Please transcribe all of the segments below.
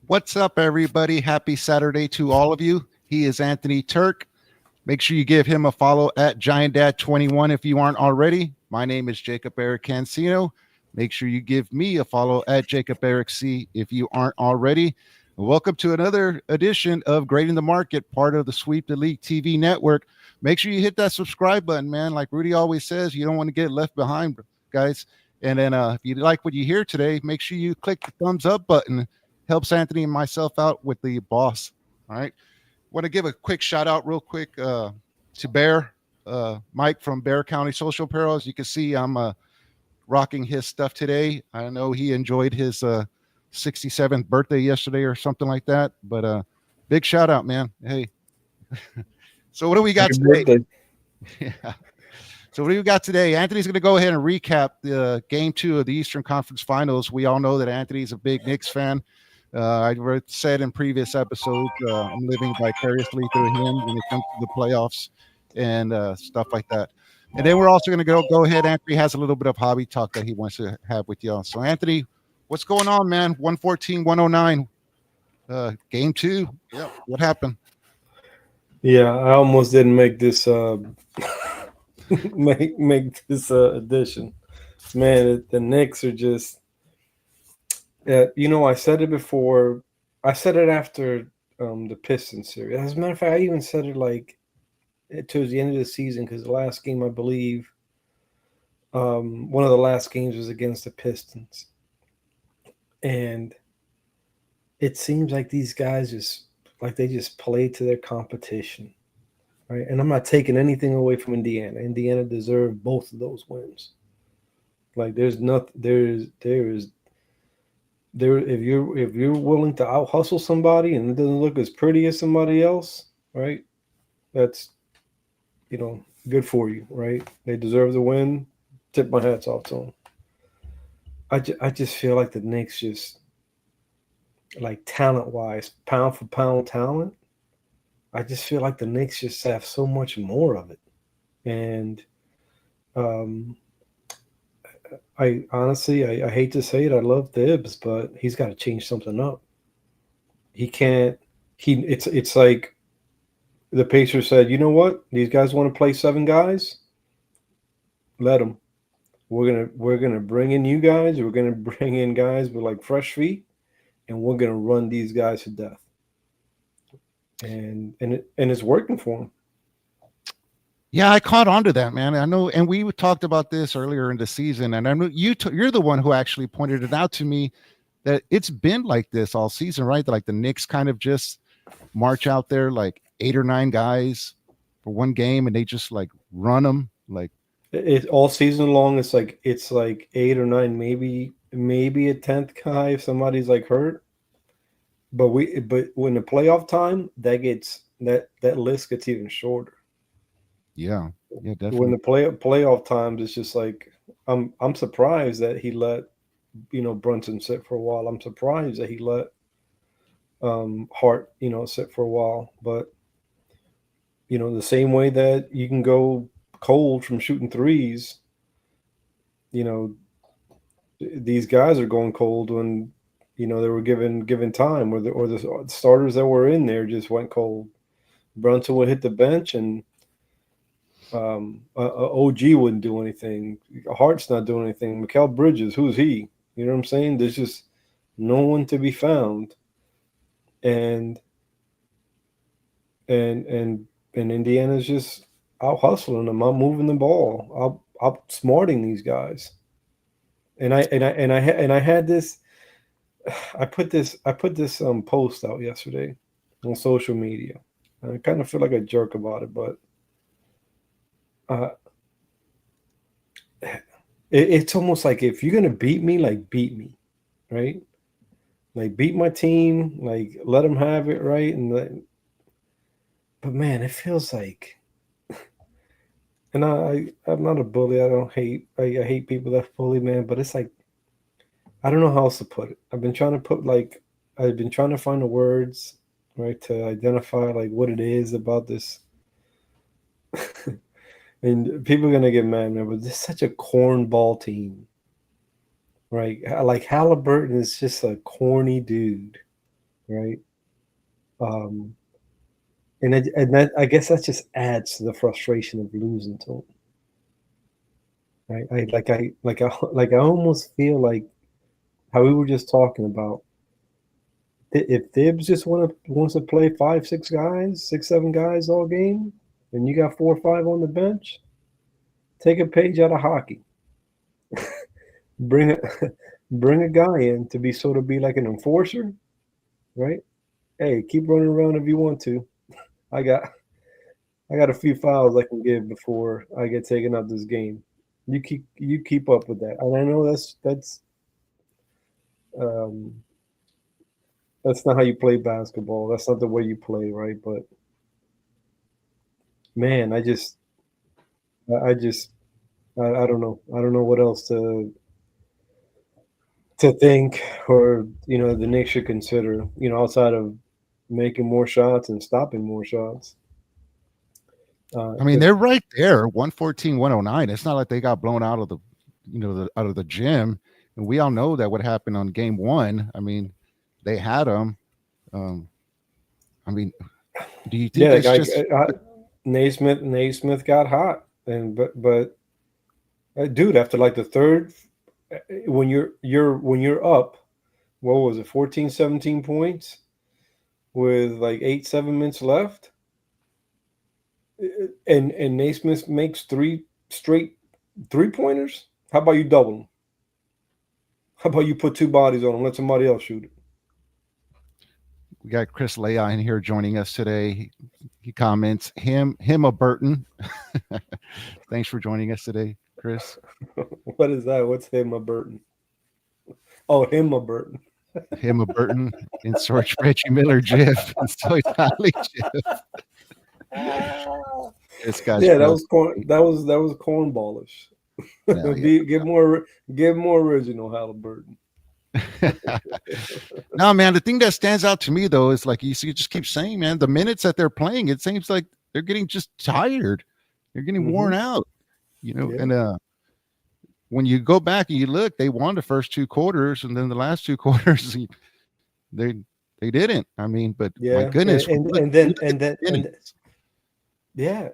What's up, everybody? Happy Saturday to all of you. He is Anthony Turk. Make sure you give him a follow at Giant Dad 21 if you aren't already. My name is Jacob Eric Cancino. Make sure you give me a follow at Jacob Eric C if you aren't already. Welcome to another edition of Grading the Market, part of the Sweep the League TV network. Make sure you hit that subscribe button, man. Like Rudy always says, you don't want to get left behind, guys. And then if you like what you hear today, make sure you click the thumbs up button. Helps Anthony and myself out with the boss. All right. Want to give a quick shout out, real quick, to Bear, Mike from Bear County Social Apparel. As you can see, I'm rocking his stuff today. I know he enjoyed his 67th birthday yesterday or something like that. But big shout out, man. Hey. So what do we got Happy today? birthday. Yeah. So what do we got today? Anthony's going to go ahead and recap the game 2 of the Eastern Conference Finals. We all know that Anthony's a big Knicks fan. I said in previous episodes, I'm living vicariously through him when it comes to the playoffs and stuff like that. And then we're also going to go ahead. Anthony has a little bit of hobby talk that he wants to have with y'all. So Anthony, what's going on, man? 114-109, game 2. Yeah, what happened? Yeah, I almost didn't make this make this addition. Man, the Knicks are just I said it before. I said it after the Pistons series. As a matter of fact, I even said it like towards the end of the season because the last game I believe one of the last games was against the Pistons. And it seems like these guys they just play to their competition. Right. And I'm not taking anything away from Indiana. Indiana deserved both of those wins. Like there's nothing there if you're willing to out hustle somebody and it doesn't look as pretty as somebody else, right? That's good for you, right? They deserve the win. Tip my hats off to them. I just feel like the Knicks just like talent wise, pound for pound talent. I just feel like the Knicks just have so much more of it. And um, I honestly, I hate to say it, I love Thibs, but he's got to change something up. He can't. It's like the Pacers said. You know what? These guys want to play 7 guys. Let them. We're gonna bring in you guys. We're gonna bring in guys with like fresh feet, and we're gonna run these guys to death. And it's working for him. Yeah, I caught on to that, man. I know, and we talked about this earlier in the season, and I know you're the one who actually pointed it out to me that it's been like this all season, right? Like the Knicks kind of just march out there like 8 or 9 guys for one game, and they just like run them. Like It all season long. It's like 8 or 9, maybe a 10th guy if somebody's like hurt. But when the playoff time, that list gets even shorter. yeah, yeah, When definitely. the playoff times, it's just like I'm surprised that he let Brunson sit for a while. I'm surprised that he let Hart sit for a while. But the same way that you can go cold from shooting threes, you know these guys are going cold when they were given time, or the starters that were in there just went cold. Brunson would hit the bench, and OG wouldn't do anything. Hart's not doing anything. Mikal Bridges, who's he? You know what I'm saying? There's just no one to be found, and and and and Indiana's just out hustling them, out moving the ball, outsmarting these guys. And I had this. I put this post out yesterday on social media. I kind of feel like a jerk about it, but uh, it's almost like if you're gonna beat me, like beat me, right? Like beat my team, like let them have it, right? But man, it feels like, and I'm not a bully. I don't hate. I hate people that bully, man. But it's like I don't know how else to put it. I've been trying to find the words, right, to identify like what it is about this. And people are gonna get mad, man, but this is such a cornball team, right? Like Halliburton is just a corny dude. right? Um, and that I guess that just adds to the frustration of losing to them, right? I almost feel like how we were just talking about. If Thibs just wants to play 5, 6 guys, 6, 7 guys all game, and you got 4 or 5 on the bench, take a page out of hockey. Bring a bring a guy in to be sort of be like an enforcer, right? Hey, keep running around if you want to. I got I got a few fouls I can give before I get taken out this game. You keep up with that. And I know um, that's not how you play basketball. That's not the way you play, right? But man, I just I don't know. I don't know what else to think, or the Knicks should consider. Outside of making more shots and stopping more shots. I mean, If they're right there, 114, 109. It's not like they got blown out of out of the gym. And we all know that what happened on game one. I mean, they had them. Um, I mean, do you think Yeah, the it's guy just Naismith got hot, and but dude, after like the third, when you're up, what was it, 14, 17 points with like 8, 7 minutes left, and Naismith makes 3 straight 3 pointers. How about you double them? How about you put 2 bodies on them? Let somebody else shoot it. we got Chris Leah in here joining us today. He comments him a Burton. Thanks for joining us today, Chris. What is that? What's him a Burton? Oh, him a Burton. Him a Burton in search Reggie Miller GIF and Soy Tally GIF. This guy's Yeah, that real. was corn. That was cornballish. No, yeah. Give more original, Halliburton. No, man, the thing that stands out to me though is like you just keep saying, man, the minutes that they're playing, it seems like they're getting just tired. They're getting worn Hmm. out, Yeah. and when you go back and you look, they won the first 2 quarters, and then the last 2 quarters they they didn't. I mean, but my Yeah, goodness, we look at the innings. yeah,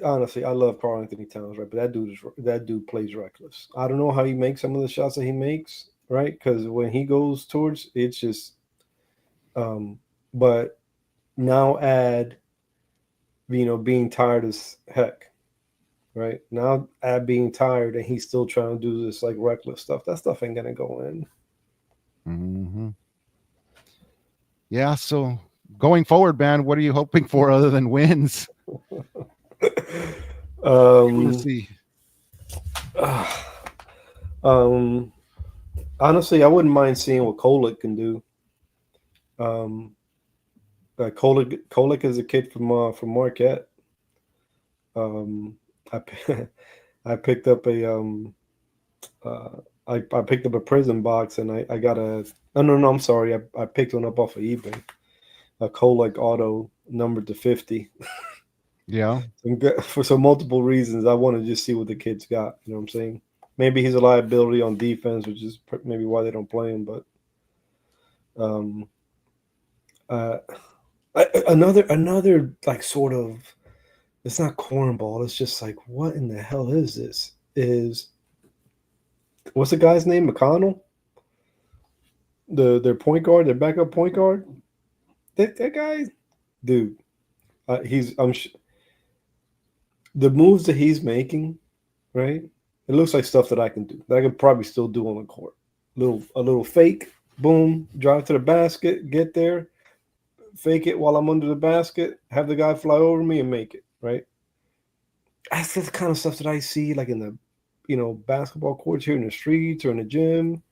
honestly, I love Carl Anthony Towns, right? But that dude plays reckless. I don't know how he makes some of the shots that he makes, right? Because when he goes towards, it's just. But now add, being tired as heck, right? Now add being tired, and he's still trying to do this like reckless stuff. That stuff ain't gonna go in. Hmm. Yeah. So going forward, man, what are you hoping for other than wins? You want to um, see? um, Honestly, I wouldn't mind seeing what Kolick can do. Um, Kolick is a kid from Marquette. Um, I I picked up uh, I picked up a prison box, and I got a no, I'm sorry, I picked one up off of eBay, a Kolick auto numbered to 50. Yeah. For some multiple reasons, I want to just see what the kid's got. You know what I'm saying? Maybe he's a liability on defense, which is maybe why they don't play him. But um, uh, another like sort of, it's not cornball. It's just like, what in the hell is this? What's the guy's name? McConnell, their point guard, their backup point guard. That guy, dude. The moves that he's making, right? It looks like stuff that I can do. That I could probably still do on the court. A little fake, boom, drive to the basket, get there, fake it while I'm under the basket, have the guy fly over me and make it, right? That's the kind of stuff that I see like in the basketball courts here in the streets or in the gym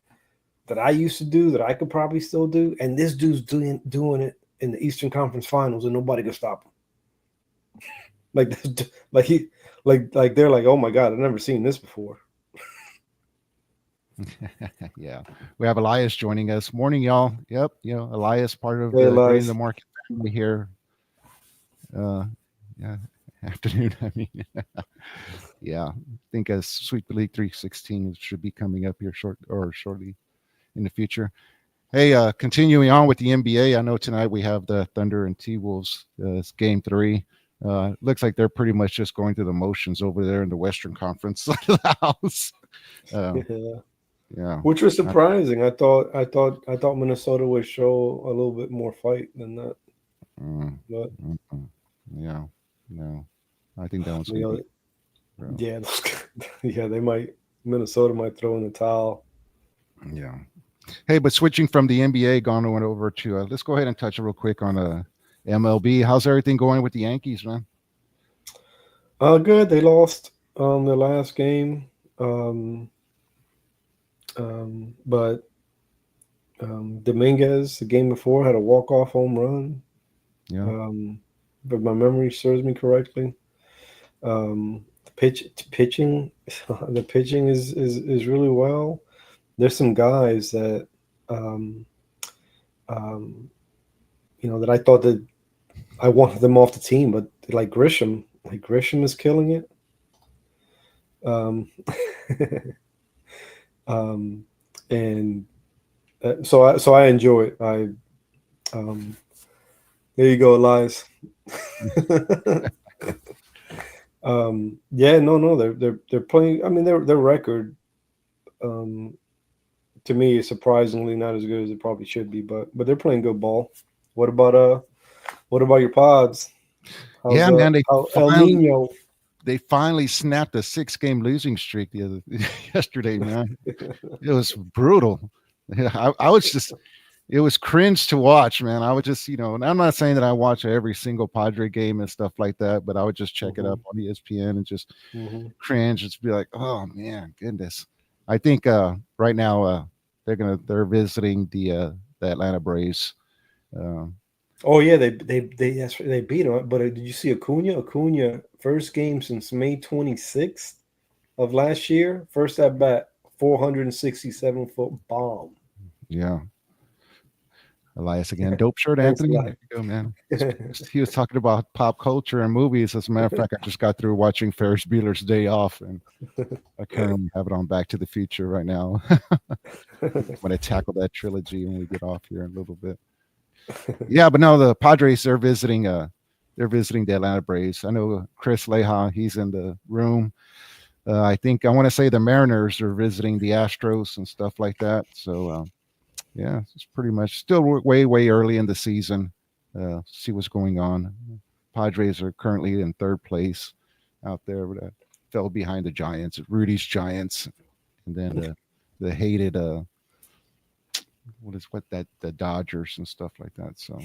that I used to do that I could probably still do. And this dude's doing it in the Eastern Conference Finals and nobody could stop him. Like like he like they're like, oh my God, I've never seen this before. Yeah. We have Elias joining us. Morning, y'all. Yep. Elias, part of Hey, the Green in Elias. the Market family here. Yeah. Afternoon. I mean, yeah. I think as Sweet League 316 should be coming up here shortly in the future. Hey, continuing on with the NBA, I know tonight we have the Thunder and T-Wolves. It's game 3. Looks like they're pretty much just going through the motions over there in the Western Conference side of the house. Uh, Yeah. yeah. Which was I- surprising. I thought Minnesota would show a little bit more fight than that. mm, But yeah. No, I think that one's you going to know, be. Real. yeah, yeah, they might. Minnesota might throw in the towel. Yeah. Hey, but switching from the NBA, going over to let's go ahead and touch real quick on MLB. How's everything going with the Yankees, man? Good. They lost their last game, um, but Dominguez, the game before, had a walk-off home run. Yeah. Um, but my memory serves me correctly. Pitching, the pitching is really well. There's some guys that, um, um, that I thought that I wanted them off the team, but like Grisham is killing it. Um, um, and so I enjoy it. Um, there you go, Elias. Yeah, no, they're playing. I mean, their record, um, to me, is surprisingly not as good as it probably should be. But they're playing good ball. What about your pods? How's Yeah, man. how El Nino? They finally snapped a 6-game losing streak the other yesterday, man. It was brutal. Yeah, I was just it was cringe to watch, man. I would just, and I'm not saying that I watch every single Padre game and stuff like that, but I would just check it Hmm. up on ESPN and just Hmm. cringe and just be like, oh man, goodness. I think right now they're visiting the Atlanta Braves. Um, Oh yeah, they beat him. But did you see Acuna? Acuna first game since May 26th of last year. First at bat, 467-foot bomb. yeah, Elias again. Dope shirt, Thanks a Anthony. lot. There you go, man. He was talking about pop culture and movies. As a matter of fact, I just got through watching Ferris Bueller's Day Off, and I currently have it on Back to the Future right now. I'm going to tackle that trilogy when we get off here in a little bit. Yeah, but no, the Padres they're visiting the Atlanta Braves. I know Chris Leha, he's in the room. I think I want to say the Mariners are visiting the Astros and stuff like that. So yeah, it's pretty much still way early in the season. See what's going on. Padres are currently in third place out there, but fell behind the Giants, Rudy's Giants, and then the hated what that the Dodgers and stuff like that. So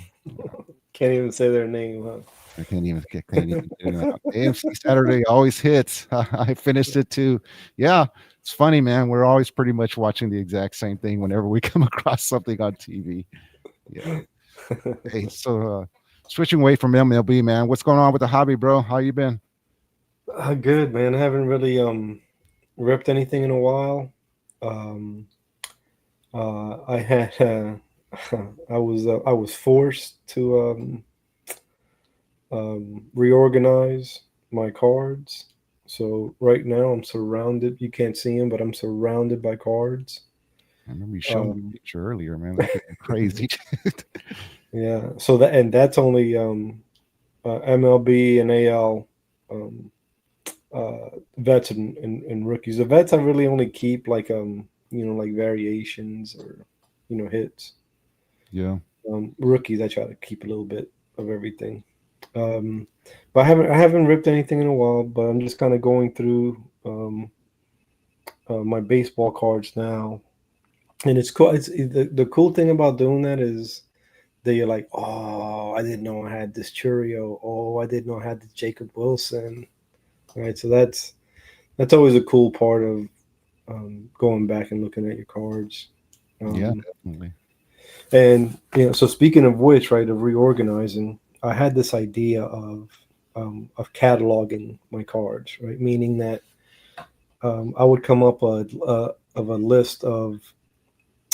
Can't even say their name, huh? I can't even do that. AMC Saturday always hits. I finished it too. Yeah, it's funny, man. We're always pretty much watching the exact same thing whenever we come across something on TV. Yeah. Hey, so switching away from MLB, man, what's going on with the hobby, bro? How you been? Good, man. I haven't really ripped anything in a while. Um, I had I was forced to reorganize my cards. So right now I'm surrounded. You can't see them, but I'm surrounded by cards. I remember you showed me a Um, picture earlier, man. That's getting crazy. yeah. So that's only MLB and AL, um, vets and rookies. The vets I really only keep like like variations or hits. Yeah. Rookies I try to keep a little bit of everything. Um, but I haven't ripped anything in a while. But I'm just kind of going through my baseball cards now, and it's cool. The cool thing about doing that is that you're like, oh, I didn't know I had this Churio. Oh, I didn't know I had the Jacob Wilson. Right. So that's always a cool part of going back and looking at your cards. Yeah, Um, definitely. and so speaking of which, right, of reorganizing, I had this idea of cataloging my cards, right, meaning that I would come up of a list of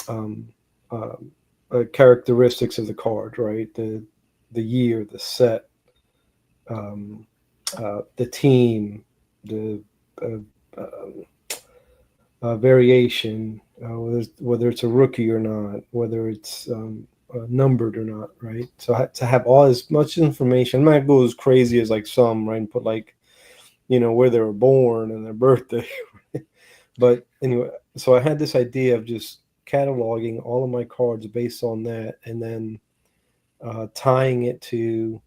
um, uh, characteristics of the card, right, the year, the set, the team, the uh, variation, whether it's a rookie or not, whether it's numbered or not, right? So to have all as much information, I'm not go as crazy as like some, right, and put like where they were born and their birthday. But anyway, so I had this idea of just cataloging all of my cards based on that, and then tying it to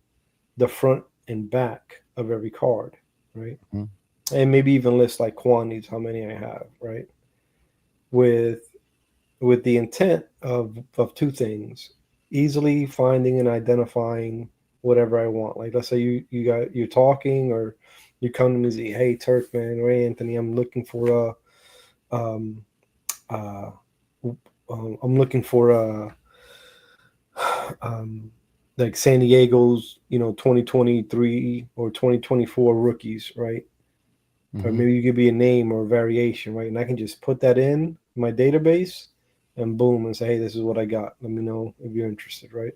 the front and back of every card, right? Mhm. And maybe even list like quantities, how many I have, right? With the intent of two things: easily finding and identifying whatever I want. Like let's say you're talking, or you come to me and say, "Hey, Turk, man, or hey, Anthony, I'm looking for a uh, I'm looking for a um, like San Diego's 2023 or 2024 rookies, right? Or Mhm. maybe you give me a name or a variation, right? And I can just put that in my database and boom, and say, hey, this is what I got. Let me know if you're interested, right?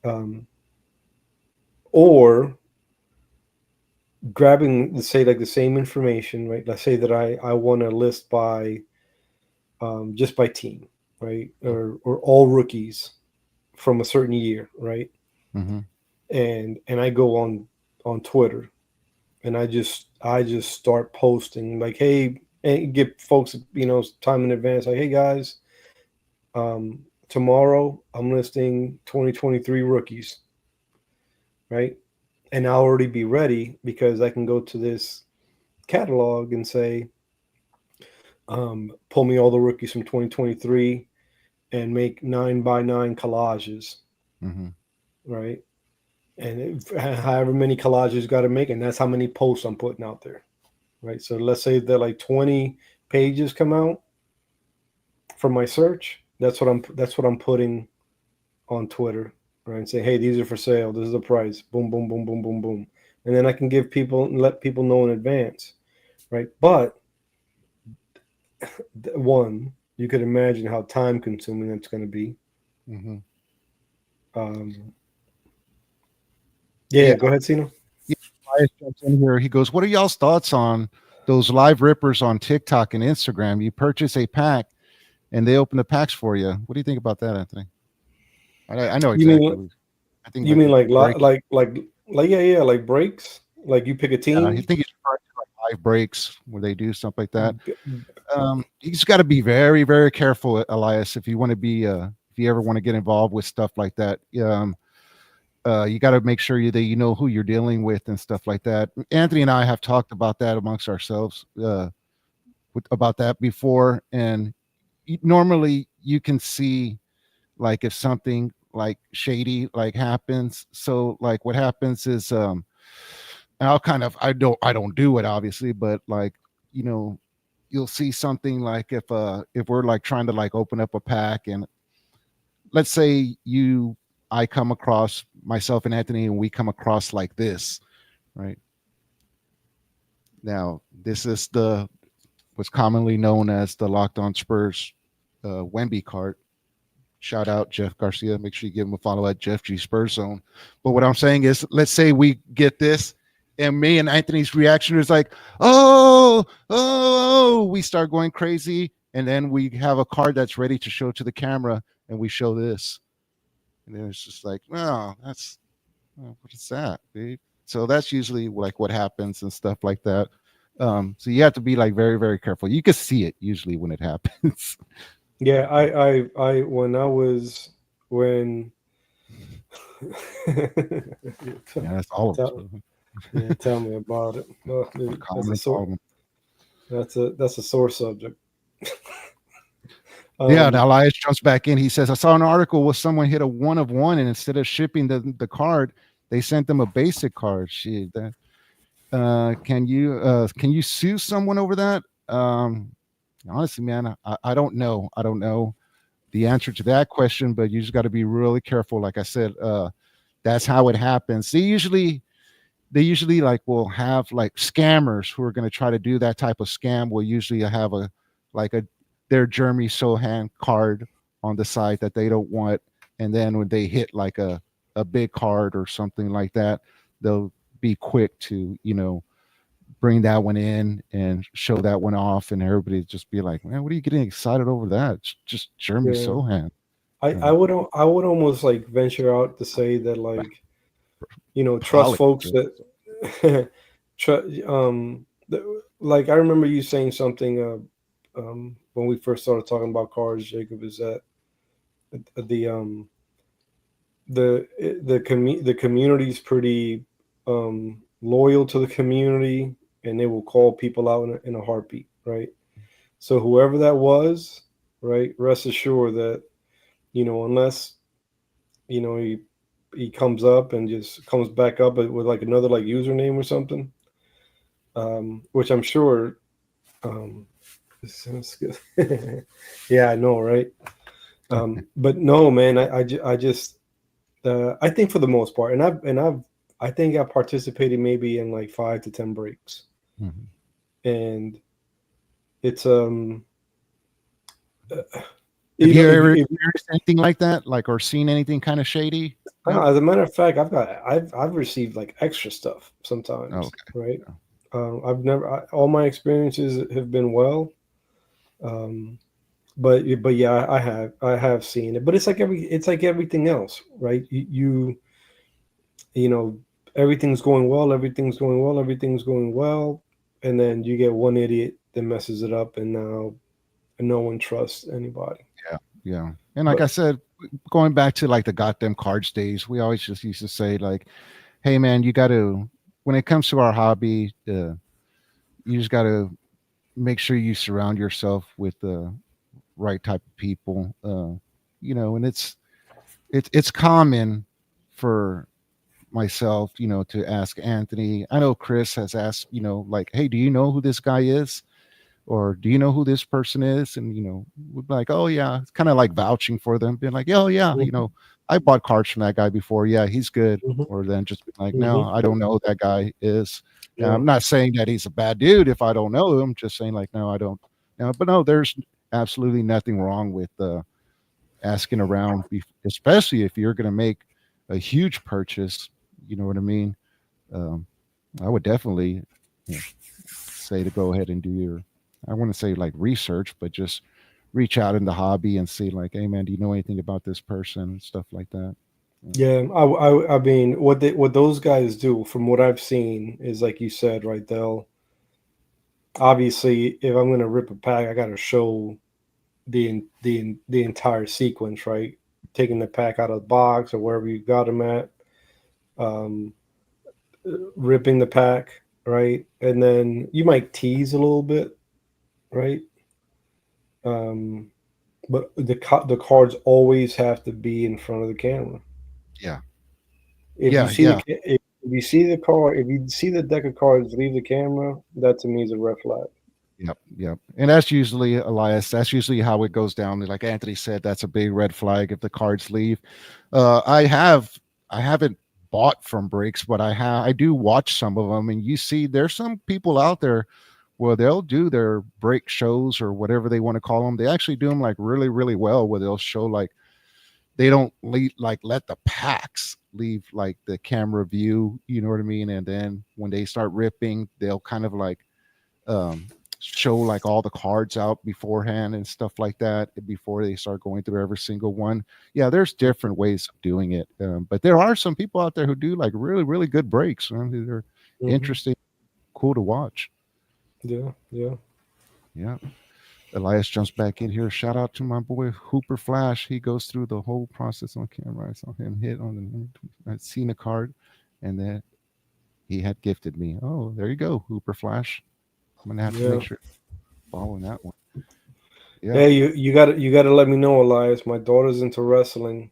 Um, or grabbing, let's say, like the same information, right? Let's say that I want to list by just by team, right? Or all rookies from a certain year, right? Mhm. And I go on Twitter, and I just start posting like, hey, and give folks time in advance, like, hey guys, tomorrow I'm listing 2023 rookies, right? And I'll already be ready because I can go to this catalog and say, pull me all the rookies from 2023 and make 9 by 9 collages, Mhm. right? And however many collages got to make, and that's how many posts I'm putting out there, right? So let's say that like 20 pages come out from my search. That's what I'm putting on Twitter, right? And say, hey, these are for sale. This is the price. Boom, boom, boom, boom, boom, boom. And then I can give people and let people know in advance, right? But one, you could imagine how time consuming that's going to be. Mhm. Um, Yeah. yeah, go ahead, Cena. Yeah. Elias jumps in here. He goes, "What are y'all's thoughts on those live rippers on TikTok and Instagram? You purchase a pack and they open the packs for you. What do you think about that, Anthony?" I know You mean exactly. I think you like mean a like break. yeah, like breaks? Like you pick a I team. think he's referring to like live breaks where they do stuff like that. You just got to be very, very careful, Elias, if you want to be, if you ever want to get involved with stuff like that. You got to make sure that you know who you're dealing with and stuff like that. Anthony and I have talked about that amongst ourselves, about that before, and normally you can see like if something like shady like happens. So like what happens is, and I don't do it obviously, but like, you know, you'll see something like if we're like trying to like open up a pack, and let's say I come across myself and Anthony, and we come across like this, right? Now this is the what's commonly known as the Locked On Spurs Wemby card. Shout out Jeff Garcia. Make sure you give him a follow at Jeff G Spurs Zone. But what I'm saying is, let's say we get this, and me and Anthony's reaction is like, oh, we start going crazy, and then we have a card that's ready to show to the camera, and we show this, and then it's just like, oh, what is that, dude? So that's usually like what happens and stuff like that. So you have to be like very, very careful. You can see it usually when it happens. Yeah, I when I was when Yeah, that's all of us. tell, yeah, tell me about it. Oh, A dude, common problem. that's a sore subject. Yeah, now Um, Elias jumps back in. He says, I saw an article where someone hit a 1 of 1, and instead of shipping the card, they sent them a basic card. Shit, that can you sue someone over that? Honestly, man, I don't know. I don't know the answer to that question, but you just got to be really careful. Like I said, that's how it happens. They usually like will have like scammers who are going to try to do that type of scam. Will usually have a like a their Jeremy Sohan card on the side that they don't want, and then when they hit like a big card or something like that, they'll be quick to bring that one in and show that one off, and everybody just be like, "Man, what are you getting excited over that? It's just Jeremy Yeah. Sohan." I Um, would I would almost like venture out to say that, like, trust Pollock. folks that like, I remember you saying something when we first started talking about cars, Jacob, is that the the community's pretty loyal to the community, and they will call people out in a heartbeat, right? So whoever that was, right, rest assured that, unless, he comes up and just comes back up with like another like username or something, which I'm sure, um, this sounds good. Yeah, I know, right? But no, man, I just, I think for the most part, I think I participated maybe in like 5 to 10 breaks, Mhm. and it's uh, Have you ever if experienced anything like that, like, or seen anything kind of shady? No. as a matter of fact, I've received like extra stuff Oh, sometimes, okay. right? I've never all my experiences have been well, um, but yeah, I have seen it, but it's like everything else, right? You know, everything's going well, everything's going well, and then you get one idiot that messes it up, and now no one trusts anybody. Yeah, yeah. And like I But said, going back to like the goddamn cards days, we always just used to say like, "Hey, man, you got to when it comes to our hobby, you just got to make sure you surround yourself with the right type of people." And it's common for myself, to ask Anthony. I know Chris has asked, like, "Hey, do you know who this guy is?" Or do you know who this person is? And we'd be like, oh yeah, it's kind of like vouching for them, being like, oh yeah, mhm, I bought cards from that guy before. Yeah, he's good. mhm, Or then just be like, no, mhm, I don't know who that guy is. Now, yeah, I'm not saying that he's a bad dude if I don't know him. Just saying like, no, I don't. No, but no, there's absolutely nothing wrong with asking around, especially if you're going to make a huge purchase. You know what I mean? Um, I would definitely, you know, say to go ahead and do your, I want to say like research, but just reach out in the hobby and see like, hey man, do you know anything about this person and stuff like that? Yeah. yeah. I mean, what those guys do, from what I've seen, is like you said, right? They'll obviously, if I'm gonna rip a pack, I got to show the entire sequence, right? Taking the pack out of the box or wherever you got them at, um, ripping the pack, right? And then you might tease a little bit, right? Um, but the cards always have to be in front of the camera. Yeah. If you Yeah. see Yeah. if you see the card, if you see the deck of cards leave the camera, that to me is a red flag. Yep, yep. And that's usually, Elias, that's usually how it goes down. Like Anthony said, that's a big red flag if the cards leave. I haven't bought from breaks, but I do watch some of them, and you see there's some people out there where they'll do their break shows or whatever they want to call them. They actually do them like really, really well, where they'll show like they don't leave, like let the packs leave like the camera view, you know what I mean? And then when they start ripping, they'll kind of like um, show like all the cards out beforehand and stuff like that before they start going through every single one. Yeah, there's different ways of doing it, but there are some people out there who do like really, really good breaks. They're Hmm. interesting, cool to watch. Yeah, yeah, Yeah. Elias jumps back in here. Shout out to my boy Hooper Flash. He goes through the whole process on camera. I saw him hit on the I'd seen a card, and then he had gifted me. Oh, there you go, Hooper Flash. I'm gonna have to yeah. make sure following that one. Yeah. Hey, you got to let me know, Elias. My daughter's into wrestling.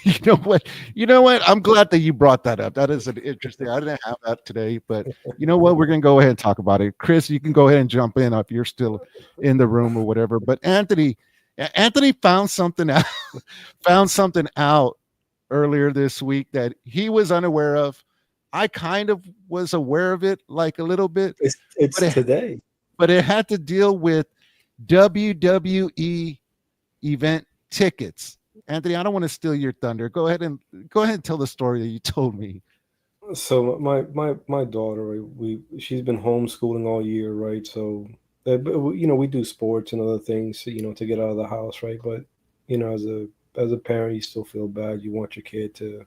You know what? You know what? I'm glad that you brought that up. That is an interesting. I didn't have that today, but you know what? We're gonna go ahead and talk about it. Chris, you can go ahead and jump in if you're still in the room or whatever. But Anthony found something out, found something out earlier this week that he was unaware of. I kind of was aware of it, like a little bit, It's but today. it had to deal with WWE event tickets. Anthony, I don't want to steal your thunder. Go ahead and tell the story that you told me. So my daughter, right, she's been homeschooling all year, right? So, but we do sports and other things, to get out of the house, right? But as a parent, you still feel bad. You want your kid to,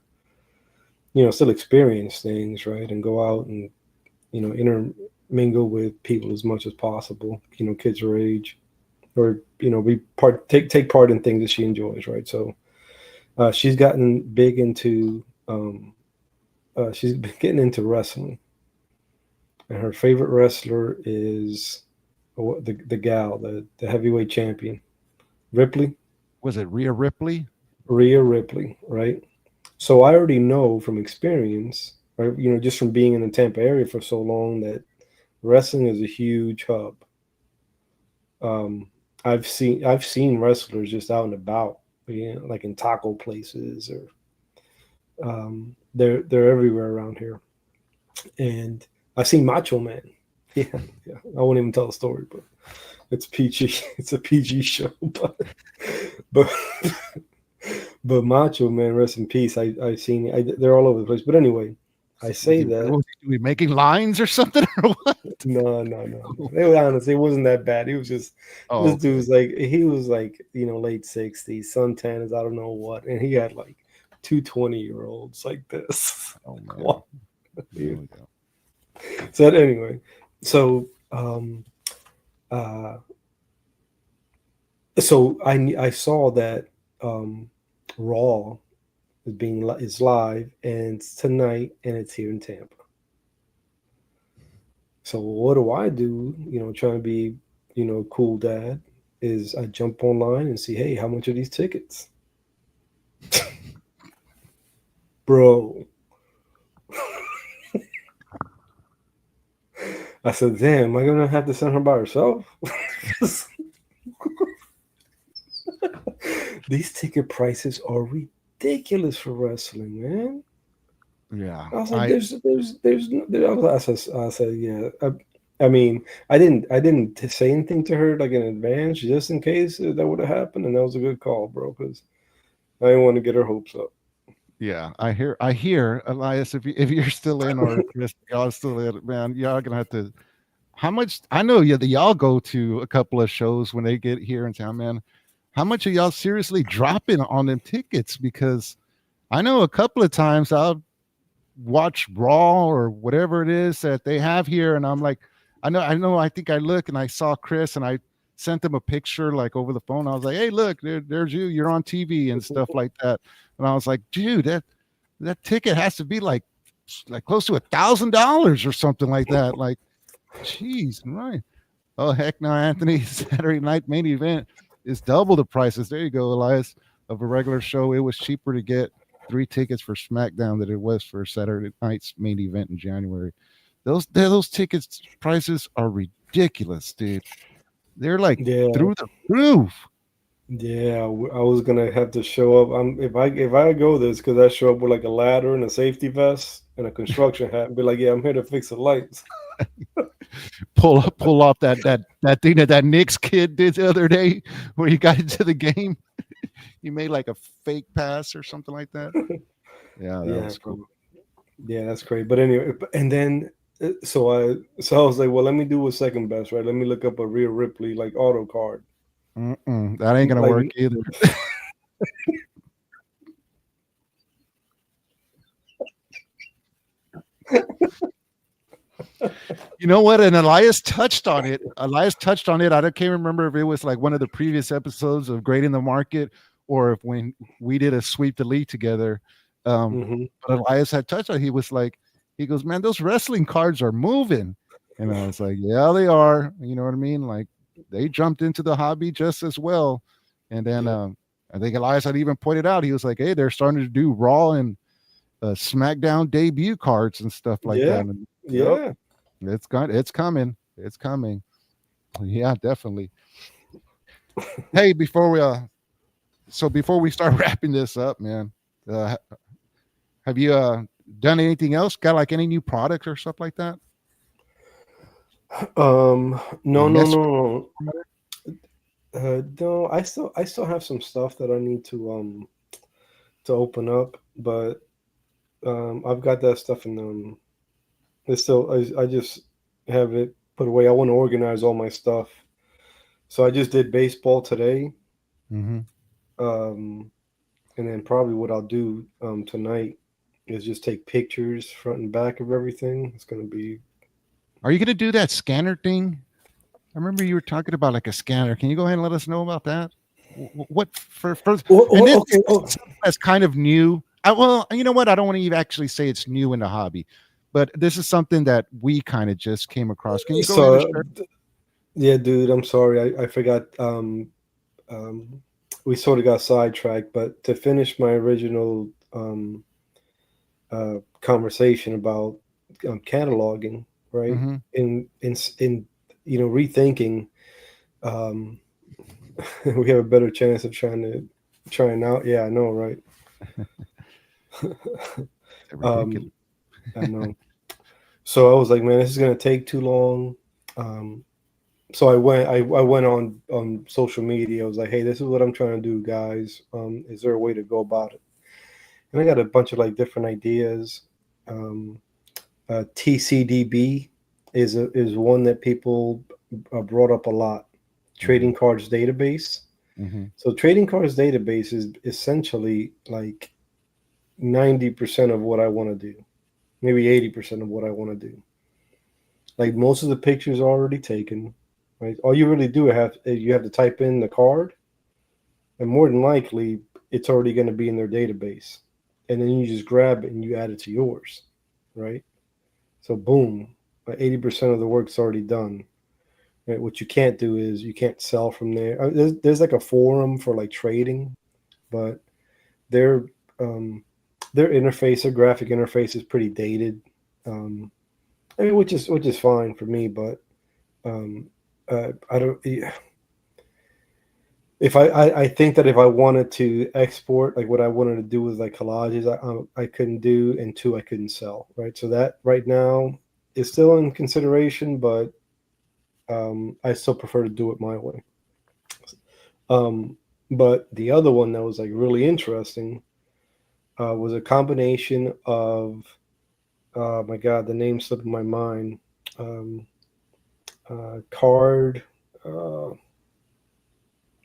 still experience things, right, and go out and intermingle with people as much as possible. Kids her age, or be take part in things that she enjoys, right? So, she's gotten big into she's been getting into wrestling, and her favorite wrestler is the gal, the heavyweight champion, Ripley, Was it Rhea Ripley? Rhea Ripley, right? So I already know from experience, right? Just from being in the Tampa area for so long, that wrestling is a huge hub. Um, I've seen wrestlers just out and about, like in taco places, or they're everywhere around here. And I've seen Macho Man. Yeah, yeah. I won't even tell the story, but it's PG. It's a PG show, but but Macho Man, rest in peace. I've seen. They're all over the place. But anyway, I say that. Was he making lines or something or what? No, no, no, no. It was honest. It wasn't that bad. It was just Oh, this okay. dude's like, he was like, late 60s, suntans, I don't know what, and he had like two 20-year-olds like this. Oh man. Wow. There we go. So anyway, so uh so I saw that um Raw is live, and it's tonight, and it's here in Tampa. So what do I do? Trying to be, cool dad, is I jump online and see, hey, how much are these tickets, bro? I said, damn, am I gonna have to send her by herself? These ticket prices are ridiculous for wrestling, man. Yeah. I was like, I I said, yeah. I mean, I didn't say anything to her like in advance, just in case that would have happened, and that was a good call, bro, because I didn't want to get her hopes up. yeah, I hear Elias, if you're still in, or Chris, y'all still in, man, y'all gonna have to. How much? I know y'all go to a couple of shows when they get here in town, man. How much are y'all seriously dropping on them tickets? Because I know a couple of times I'll watch Raw or whatever it is that they have here, and I'm like, I know. I think I look and I saw Chris, and I sent them a picture like over the phone. I was like, hey, look, there's you. You're on TV and stuff like that. And I was like, dude, that ticket has to be like close to $1,000 or something like that. Like, jeez, right? Oh heck no, Anthony! Saturday night main event is double the prices. There you go, Elias. Of a regular show, it was cheaper to get 3 tickets for SmackDown than it was for Saturday night's main event in January. Those tickets prices are ridiculous, dude. They're like Yeah, through the roof. yeah. I was gonna have to show up. If I go this, because I show up with like a ladder and a safety vest and a construction hat, and be like, yeah, I'm here to fix the lights. Pull off that thing that Knicks kid did the other day where he got into the game. He made like a fake pass or something like that. Yeah, that Yeah, was cool. bro. Yeah, that's great. But anyway, and then so I was like, well, let me do a second best, right? Let me look up a Rhea Ripley like auto card. That ain't gonna Like, work either. You know what? And Elias touched on it. Elias touched on it. I can't remember if it was like one of the previous episodes of Grading the Market, or if when we did a sweep the league together. hmm But Elias had touched on it. He was like, he goes, man, those wrestling cards are moving. And I was like, yeah, they are. You know what I mean? Like they jumped into the hobby just as well. And then yeah, I think Elias had even pointed out, he was like, hey, they're starting to do Raw and SmackDown debut cards and stuff like yeah, that. And yep, yeah. it's coming. It's coming. Yeah, definitely. Hey, before we start wrapping this up, man, uh, have you done anything else? Got like any new products or stuff like that? No, You no, mess no, with no. No, I still have some stuff that I need to open up, but I've got that stuff in it's still I just have it put away. I want to organize all my stuff. So I just did baseball today. Mm-hmm. Um, and then probably what I'll do tonight is just take pictures front and back of everything. It's gonna be Are you going to do that scanner thing? I remember you were talking about like a scanner. Can you go ahead and let us know about that? What for and this okay. is Oh, something that's kind of new. Well, you know what? I don't want to even actually say it's new in the hobby, but this is something that we kind of just came across. Can you go ahead and so share? yeah, dude, I'm sorry. I forgot. Um, we sort of got sidetracked, but to finish my original conversation about cataloging, right? Mm-hmm. In rethinking, um, we have a better chance of trying out. Yeah, I know, right? Ridiculous. um, I know. So I was like, man, this is gonna take too long. Um, so I went on social media. I was like, hey, this is what I'm trying to do, guys. Is there a way to go about it? And I got a bunch of like different ideas. Um, TCDB is one that people brought up a lot. Mm-hmm. Trading cards database. Mm-hmm. So trading cards database is essentially like 90% of what I want to do, maybe 80% of what I want to do. Like most of the pictures are already taken, right? All you really do you have to type in the card, and more than likely it's already going to be in their database, and then you just grab it and you add it to yours, right? So boom, 80% of the work's already done. Right? What you can't do is you can't sell from there. There's like a forum for like trading, but their um, their interface, their graphic interface is pretty dated. Um, I mean, which is fine for me, but um, I don't. If I think that if I wanted to export, like what I wanted to do with like collages, I couldn't do, and two, I couldn't sell. Right, so that right now is still in consideration, but I still prefer to do it my way. Um, but the other one that was like really interesting was a combination of my God, the name slipped my mind. Um, card uh,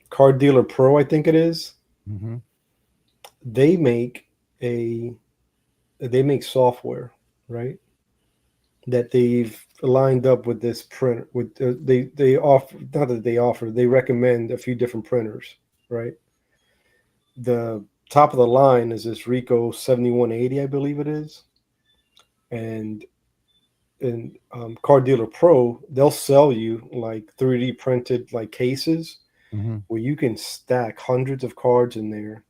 Card Dealer Pro, I think it is. Mm-hmm. They make a they make software, right? That they've lined up with this printer. With they offer, not that they offer, they recommend a few different printers, right? The top of the line is this Rico 7180, I believe it is, and Card Dealer Pro, they'll sell you like 3D printed like cases Mm-hmm. where you can stack hundreds of cards in there.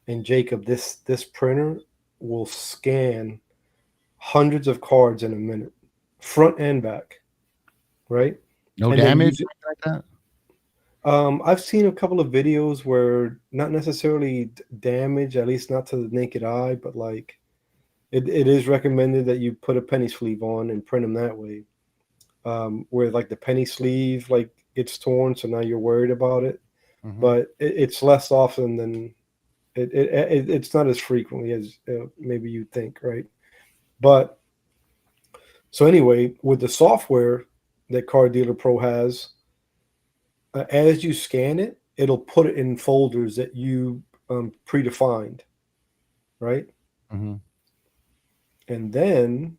And Jacob, this printer will scan hundreds of cards in a minute, front and back, right? No And then damage use it. like that. I've seen a couple of videos where not necessarily damage, at least not to the naked eye, but like it is recommended that you put a penny sleeve on and print them that way. Where like the penny sleeve like gets torn, so now you're worried about it, Mm-hmm. but it's less often than it's not as frequently as maybe you think, right? But so anyway, with the software that Card Dealer Pro has, as you scan it, it'll put it in folders that you predefined, right? Mm-hmm. And then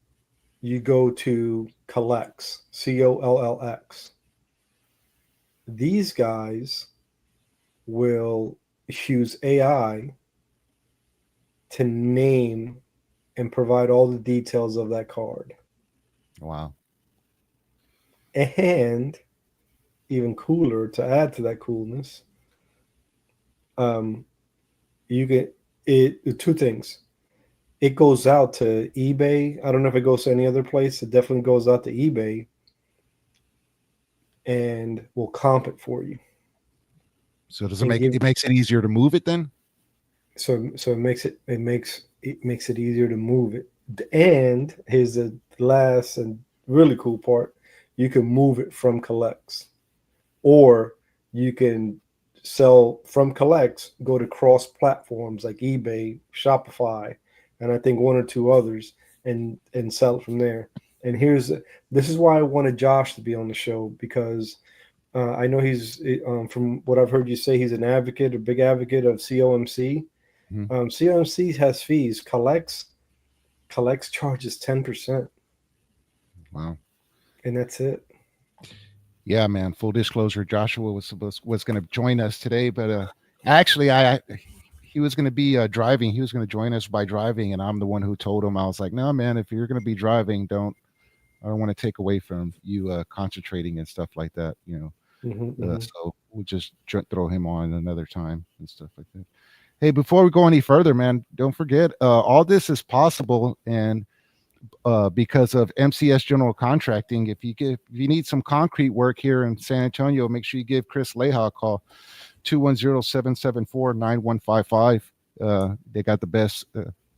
you go to collects, COLLX. These guys will use AI to name and provide all the details of that card. Wow. And even cooler, to add to that coolness, um, you get two things. It goes out to eBay. I don't know if it goes to any other place. It definitely goes out to eBay and will comp it for you So does and give. it makes it easier to move it then? So it makes it easier to move it. And here's the last and really cool part: you can move it from collects, or you can sell from collects, go to cross platforms like eBay, Shopify, and I think one or two others, and sell it from there. And this is why I wanted Josh to be on the show, because I know he's from what I've heard you say, he's an advocate, a big advocate of COMC. Mhm. COMC has fees, collects charges 10%, Wow. and that's it. Yeah, man. Full disclosure, Joshua was going to join us today, but actually, I he was going to be driving. He was going to join us by driving, and I'm the one who told him. I was like, "No, man. If you're going to be driving, don't. I don't want to take away from you concentrating and stuff like that. You know." Hmm. So we'll just throw him on another time and stuff like that. Hey, before we go any further, man, don't forget all this is possible and because of MCS General Contracting. If you need some concrete work here in San Antonio, make sure you give Chris Leha a call, 210-774-9155. They got the best.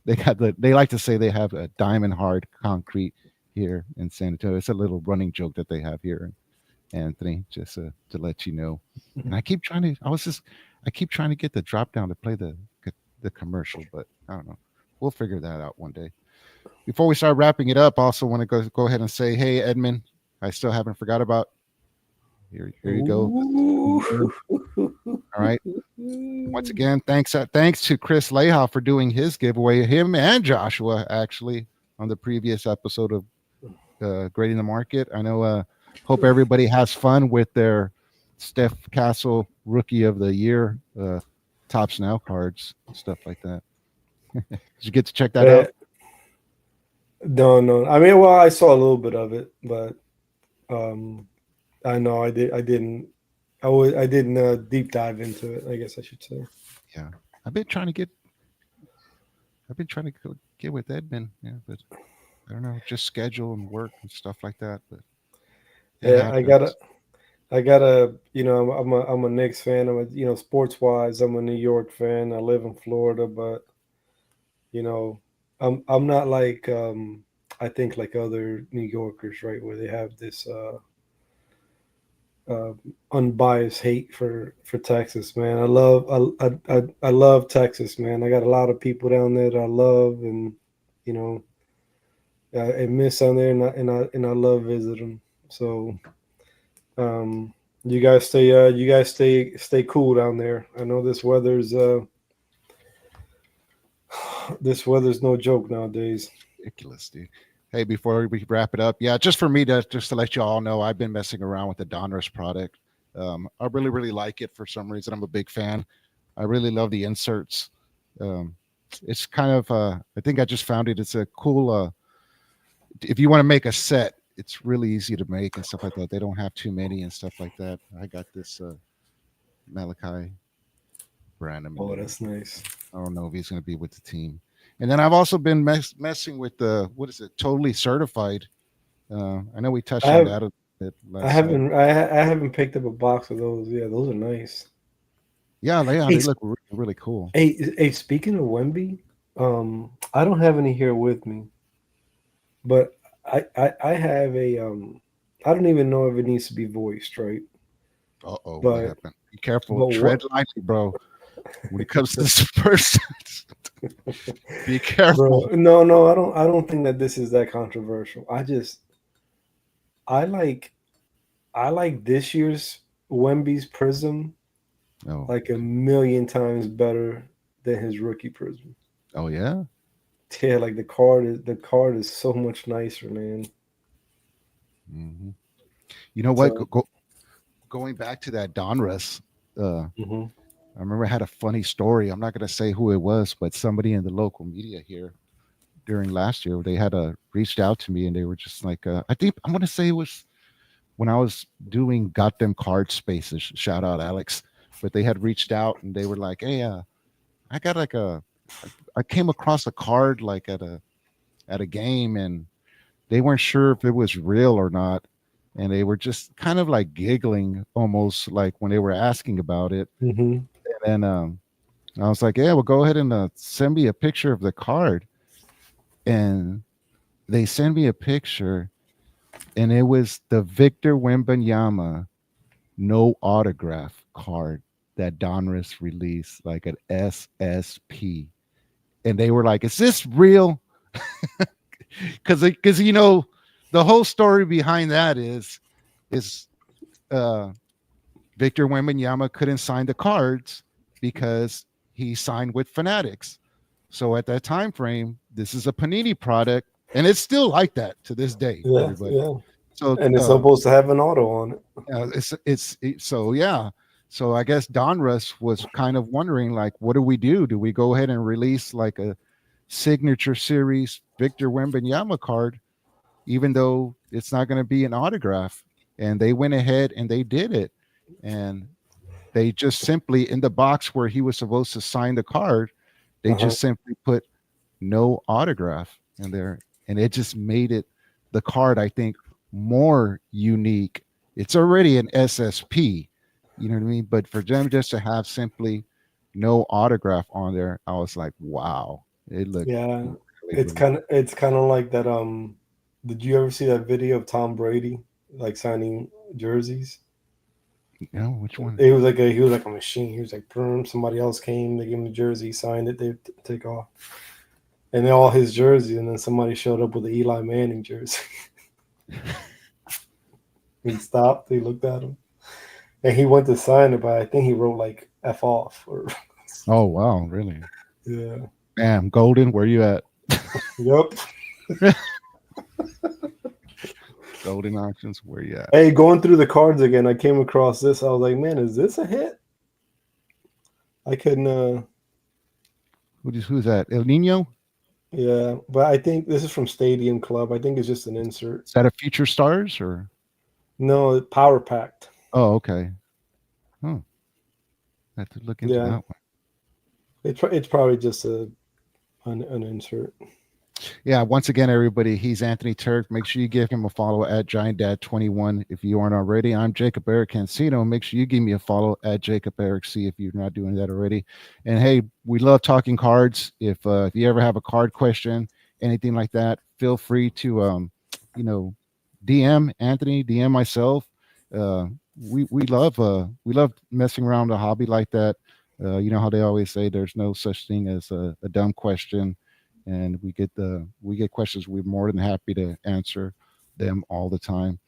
They like to say they have a diamond hard concrete here in San Antonio. It's a little running joke that they have here, Anthony, just to let you know. And I keep trying to get the drop down to play the commercial, but I don't know. We'll figure that out one day. Before we start wrapping it up, I also want to go ahead and say, hey, Edmund, I still haven't forgot about. Here you go. Ooh. All right. Once again, thanks to Chris Leha for doing his giveaway. Him and Joshua actually on the previous episode of Grading the Market. I know. Hope everybody has fun with their Steph Castle Rookie of the Year Tops Now cards, stuff like that. Did you get to check that out? No, no. I mean, well, I saw a little bit of it, but um, I know I didn't. I didn't deep dive into it, I guess I should say. Yeah, I've been trying to get. I've been trying to get with Edmund, yeah, but I don't know, just schedule and work and stuff like that. But it Yeah, happens. I gotta, I'm a Knicks fan. Sports wise, I'm a New York fan. I live in Florida, but you know, I'm not like, I think like other New Yorkers, right, where they have this uh, unbiased hate for Texas, man. I love Texas, man. I got a lot of people down there that I love, and you know, I miss down there, and I love visiting. So, um, you guys stay cool down there. I know this weather's no joke nowadays. Ridiculous, dude. Hey, before we wrap it up, yeah, just for me to let you all know, I've been messing around with the Donruss product. I really like it for some reason. I'm a big fan. I really love the inserts. Um, it's kind of I think I just found it. It's a cool if you want to make a set, it's really easy to make and stuff like that. They don't have too many and stuff like that. I got this Malachi Branham in Oh, there. that's nice. I don't know if he's going to be with the team. And then I've also been messing with the what is it? Totally certified. I know we I touched on have that a bit last time. I haven't picked up a box of those. Yeah, those are nice. Yeah, Hey, they look really cool. hey, speaking of Wemby, I don't have any here with me, but I have a I don't even know if it needs to be voiced, right? Oh, what But happened? Be careful. but what, Tread lightly, bro. When it comes to this person, be careful. bro? No, no, I don't think that this is that controversial. I like I like this year's Wemby's Prism Oh, like a million times better than his rookie Prism. oh yeah. Yeah, like the card is so much nicer, man. Hmm. You know what? So. Going back to that Donruss, Mhm. I remember I had a funny story. I'm not going to say who it was, but somebody in the local media here during last year, they had reached out to me and they were just like, I think I'm going to say it was when I was doing Got Them Card Spaces. Shout out Alex, but they had reached out and they were like, hey, I got like I came across a card like at a game and they weren't sure if it was real or not. And they were just kind of like giggling almost like when they were asking about it. Mhm. And I was like, yeah, well, go ahead and send me a picture of the card. And they sent me a picture, and it was the Victor Wembanyama no autograph card that Donruss released, like an SSP. and they were like, "Is this real?" Because the whole story behind that is uh, Victor Wembanyama couldn't sign the cards because he signed with Fanatics. So at that time frame, this is a Panini product, and it's still like that to this day, Yeah, everybody. yeah. So And it's supposed to have an auto on it. so yeah. So I guess Donruss was kind of wondering, like, what do we do? Do we go ahead and release like a signature series Victor Wembanyama card, even though it's not going to be an autograph? And they went ahead and they did it, and they just simply in the box where he was supposed to sign the card, they Uh-huh. just simply put no autograph in there, and it just made it the card, I think, more unique. It's already an SSP, you know what I mean? But for them just to have simply no autograph on there, I was like, wow, it looked Yeah. really, It's really. kind of like that. Did you ever see that video of Tom Brady like signing jerseys? Which one? He was like a machine. He was like, boom, somebody else came, they gave him the jersey, he signed it, they take off. And then all his jerseys, and then somebody showed up with the Eli Manning jersey. He stopped, he looked at him. And he went to sign it, but I think he wrote like F off or Oh wow, really? yeah. Damn, Golden, where you at? Yep. Golden auctions, where you at? Hey, going through the cards again, I came across this. I was like, man, is this a hit? I couldn't Who's that? El Nino? yeah, but I think this is from Stadium Club. I think it's just an insert. Is that a Future Stars or? No, power packed. Oh, okay. Oh, I have to look into Yeah, that one. it's probably just an insert. Yeah, once again, everybody, he's Anthony Turk. Make sure you give him a follow at Giant Dad 21 if you aren't already. I'm Jacob Eric Cancino. Make sure you give me a follow at Jacob Eric C if you're not doing that already. And hey, we love talking cards. If you ever have a card question, anything like that, feel free to you know, DM Anthony, DM myself. Uh, we love messing around a hobby like that. You know how they always say there's no such thing as a dumb question, and we get questions. We're more than happy to answer them all the time.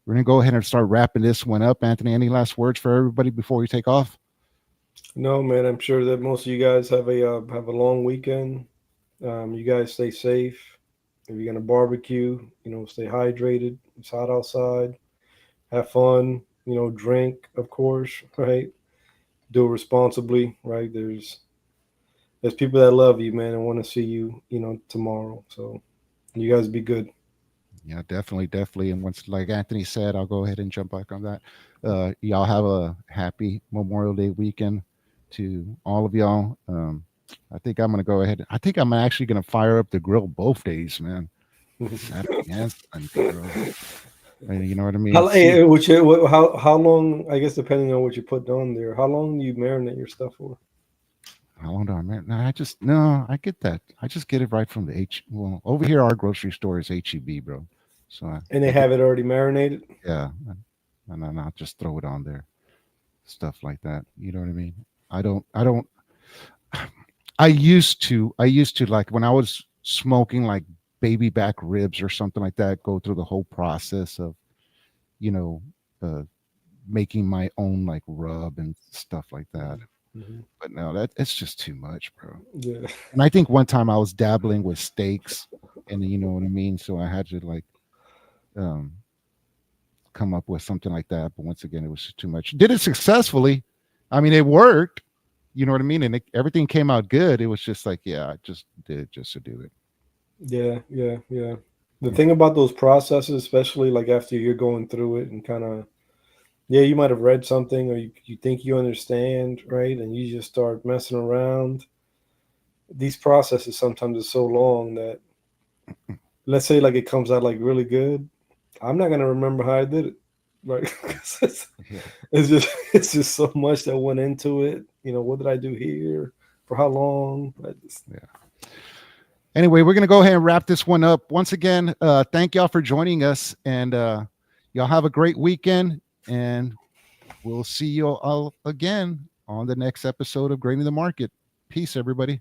We're gonna go ahead and start wrapping this one up. Anthony, any last words for everybody before we take off? No, man, I'm sure that most of you guys have a long weekend. You guys stay safe. If you're gonna barbecue, stay hydrated. It's hot outside. Have fun. Drink, of course, right? Do it responsibly, right? There's people that love you, man, and want to see you, tomorrow. So you guys be good. Yeah, definitely, definitely. And once, like Anthony said, I'll go ahead and jump back on that. Y'all have a happy Memorial Day weekend to all of y'all. I think I'm gonna go ahead. I think I'm actually gonna fire up the grill both days, man. Saturday and Sunday, bro. You know what I mean? How, See how long? I guess depending on what you put on there, how long do you marinate your stuff for? how long do I man? No, I get that. I just get it right from the H. Well, over here, our grocery store is HEB, bro. So And they I get have it already marinated. yeah, and then I'll just throw it on there, stuff like that. You know what I mean? I don't. I used to like when I was smoking like baby back ribs or something like that. Go through the whole process of you know uh, making my own like rub and stuff like that. Hmm. But no, that it's just too much, bro. Yeah. And I think one time I was dabbling with steaks, and you know what I mean. So I had to like um, come up with something like that. But once again, it was just too much. Did it successfully. I mean, it worked. You know what I mean? And everything came out good. It was just like, yeah, I just did it just to do it. Yeah, yeah, yeah. The Yeah. thing about those processes, especially like after you're going through it and kind of, yeah, you might have read something or you think you understand, right? And you just start messing around. These processes sometimes are so long that, let's say, like it comes out like really good. I'm not gonna remember how I did it, right? 'Cause Yeah. it's just so much that went into it. What did I do here? For how long? Yeah. Anyway, we're gonna go ahead and wrap this one up. Once again, thank y'all for joining us, and y'all have a great weekend. And we'll see you all again on the next episode of Grading the Market. Peace, everybody.